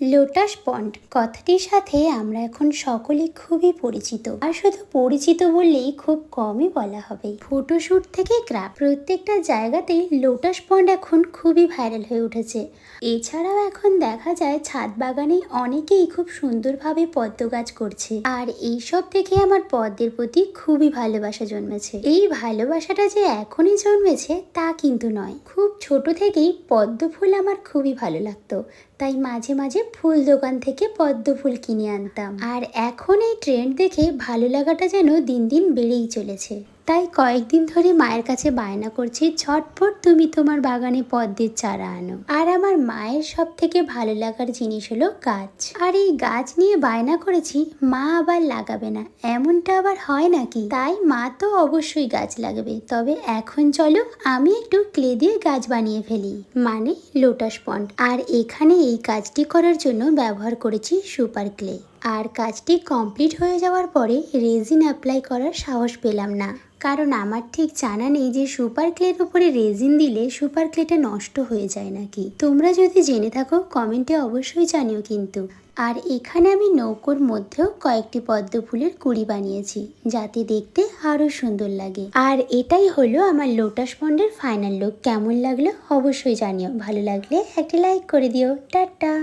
Lotus পন্ড কথাটির সাথে আমরা এখন সকলে খুবই পরিচিত, আর শুধু পরিচিত বললেই খুব কমই বলা হবে। ফটোশুট থেকে ক্রাফট প্রত্যেকটা জায়গাতেই লোটাস পন্ড এখন খুবই ভাইরাল হয়ে উঠেছে। এছাড়াও এখন দেখা যায় ছাদ বাগানে অনেকেই খুব সুন্দরভাবে পদ্ম গাছ করছে, আর এইসব দেখে আমার পদ্মের প্রতি খুবই ভালোবাসা জন্মেছে। এই ভালোবাসাটা যে এখনই জন্মেছে তা কিন্তু নয়, খুব ছোট থেকেই পদ্ম ফুল আমার খুবই ভালো লাগতো, তাই মাঝে মাঝে ফুল দোকান থেকে পদ্ম ফুল কিনে আনতাম। আর এখন এই ট্রেন্ড দেখে ভালো লাগাটা যেন দিন দিন বেড়েই চলেছে। তাই কয়েকদিন ধরে মায়ের কাছে বায়না করছি, ঝটপট তুমি তোমার বাগানে পদ্মের চারা আনো। আর আমার মায়ের সব থেকে ভালো লাগার জিনিস হলো গাছ। আর এই গাছ নিয়ে বায়না করেছি, মা আবার লাগাবে না, এমনটা আবার হয় নাকি? তাই মা তো অবশ্যই গাছ লাগাবে, তবে এখন চলো আমি একটু ক্লে দিয়ে গাছ বানিয়ে ফেলি, মানে লোটাস পন্ড। আর এখানে এই কাজটি করার জন্য ব্যবহার করেছি সুপার ক্লে। আর কাজটি কমপ্লিট হয়ে যাওয়ার পরে রেজিন অ্যাপ্লাই করার সাহস পেলাম না, কারণ আমার ঠিক জানা নেই যে সুপার ক্লের উপরে রেজিন দিলে সুপার ক্লেটা নষ্ট হয়ে যায় নাকি। তোমরা যদি জেনে থাকো কমেন্টে অবশ্যই জানিও কিন্তু। আর এখানে আমি নৌকোর মধ্যেও কয়েকটি পদ্ম ফুলের কুড়ি বানিয়েছি, যাতে দেখতে আরো সুন্দর লাগে। আর এটাই হলো আমার লোটাস পন্ডের ফাইনাল লুক। কেমন লাগলো অবশ্যই জানিও, ভালো লাগলে একটা লাইক করে দিও। টাটা।